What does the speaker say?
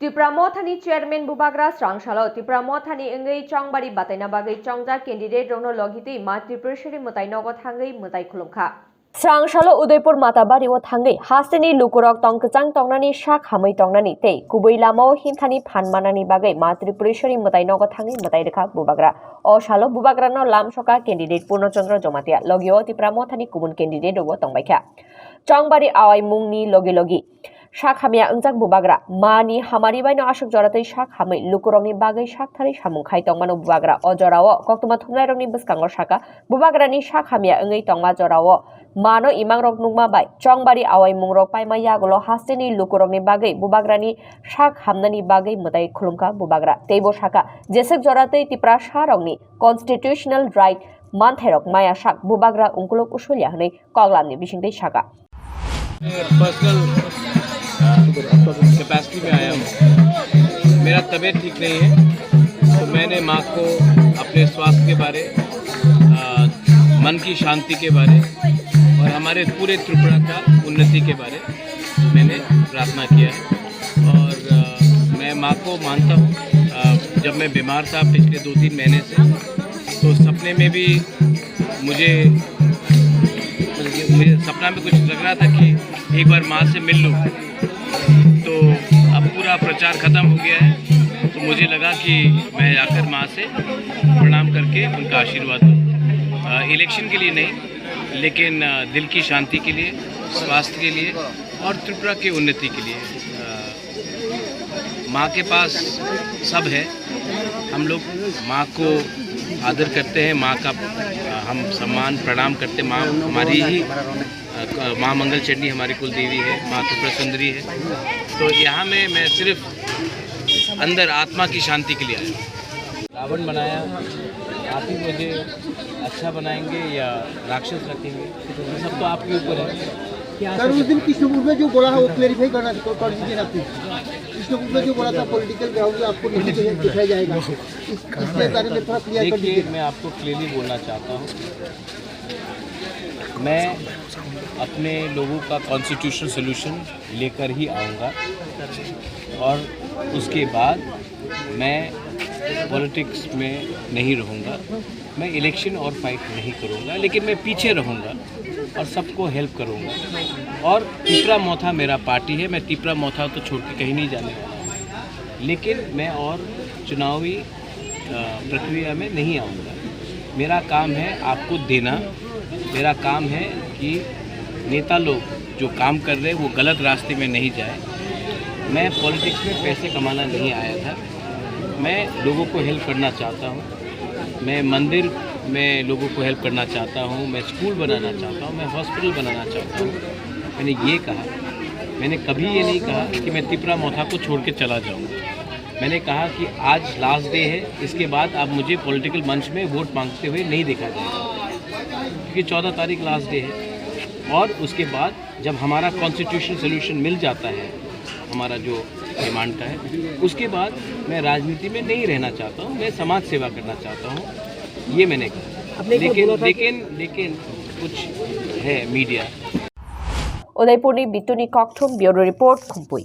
Tripura मोथानी chairman बुबाग्रा स्रांगशालो Tripura मोथानी इंगई चौंगबारी बातायना बागै चौंगजा candidate रोनो लगिति मा त्रिपुरेश्वरी मुताई नगो थांगै मुताई खुलुमखा स्रांगशालो उदयपुर माताबारी ओ थांगै हास्तेनि लुकुरक तंगकचांग तंगनानि शाख हामै तंगनानि ते कुबै लामाओ हिंथानि फानमानानि बागै मा त्रिपुरेश्वरी मुताई नगो थांगै मुताई रेखा बुबाग्रा ओ शालो बुबाग्रानो लामसका कैंडिडेट पूर्णचंद्र जमातिया लगियो त्रिपुरा मोथानी कुबुन कैंडिडेट ओ तंगबायखा चौंगबारी आवाई मुंगनि लगे शाख हामिया अंजाक बुबाग्रा मानी हमारी बायनो आशक जरातै शाख हामै लुकुरंनि बागै शाख थारै सामुंखाय तंगमानो बुबाग्रा अजराओ कक्तमा थुमनायरंनि बसकांगो शाखा बुबाग्रानि शाख हामिया अंगै तंगमा जराओ मानो इमांरक नुगमा बाय चौंगबारी आवाई मुंगरक पाइमा यागलो हास्तेनि लुकुरंनि बागै बुबाग्रानि शाख हामनानि बागै मुताई खुलुमका बुबाग्रा तेबो शाखा जेसेक जरातै तिप्रा शारंनि कन्स्टिट्यूशनल राइट मानथायरक माया शाख बुबाग्रा उंकुलक उशुलिया हनै कगलामनि बिसिंदै शाखा पर्सनल कैपेसिटी में आया हूँ। मेरा तबीयत ठीक नहीं है तो मैंने माँ को अपने स्वास्थ्य के बारे मन की शांति के बारे और हमारे पूरे त्रिपुरा का उन्नति के बारे मैंने प्रार्थना किया है। और मैं माँ को मानता हूँ। जब मैं बीमार था पिछले 2-3 महीने से तो सपने में भी मुझे सपना में कुछ लग रहा था कि एक बार माँ से मिल लूँ। तो अब पूरा प्रचार ख़त्म हो गया है तो मुझे लगा कि मैं जाकर माँ से प्रणाम करके उनका आशीर्वाद लूँ। इलेक्शन के लिए नहीं लेकिन दिल की शांति के लिए, स्वास्थ्य के लिए और त्रिपुरा की उन्नति के लिए। माँ के पास सब है। हम लोग माँ को आदर करते हैं, माँ का हम सम्मान प्रणाम करते हैं। माँ हमारी ही माँ मंगल चंडी हमारी कुल देवी है, माँ त्रिपुरा सुंदरी है। तो यहाँ में मैं सिर्फ अंदर आत्मा की शांति के लिए आया। रावण बनाया, आप ही मुझे अच्छा बनाएंगे या राक्षस रखेंगे, तो सब तो आपके ऊपर है। सर उस दिन कृष्णपुर में जो बोला है वो क्लेरिफाई करना कर दीजिए आप। कृष्णपुर में जो बोला था पॉलिटिकल ग्राउंड में आपको नहीं दिखाया जाएगा, इसके बारे में थोड़ा क्लियर कर दीजिए। मैं आपको क्लियरली बोलना चाहता हूँ, मैं अपने लोगों का कॉन्स्टिट्यूशनल सोल्यूशन लेकर ही आऊँगा और उसके बाद मैं पॉलिटिक्स में नहीं रहूँगा। मैं इलेक्शन और फाइट नहीं करूँगा लेकिन मैं पीछे रहूँगा और सबको हेल्प करूँगा। और तिपरा मोथा मेरा पार्टी है, मैं तिपरा मोथा तो छोड़ के कहीं नहीं जाने वाला हूँ। लेकिन मैं और चुनावी प्रक्रिया में नहीं आऊँगा। मेरा काम है आपको देना, मेरा काम है कि नेता लोग जो काम कर रहे हैं वो गलत रास्ते में नहीं जाए। मैं पॉलिटिक्स में पैसे कमाना नहीं आया था, मैं लोगों को हेल्प करना चाहता हूँ। मैं मंदिर में लोगों को हेल्प करना चाहता हूँ, मैं स्कूल बनाना चाहता हूँ, मैं हॉस्पिटल बनाना चाहता हूँ। मैंने ये कहा, मैंने कभी ये नहीं कहा कि मैं तिपरा मोथा को छोड़ के चला जाऊँगा। मैंने कहा कि आज लास्ट डे है, इसके बाद अब मुझे पॉलिटिकल मंच में वोट मांगते हुए नहीं देखा जाएगा, क्योंकि 14 तारीख लास्ट डे है। और उसके बाद जब हमारा कॉन्स्टिट्यूशनल सोल्यूशन मिल जाता है, हमारा जो डिमांड का है, उसके बाद मैं राजनीति में नहीं रहना चाहता हूँ, मैं समाज सेवा करना चाहता हूँ, ये मैंने कहा। लेकिन कुछ है मीडिया। उदयपुरनि बितुनि कक्थुम ब्यूरो रिपोर्ट खुंपुई।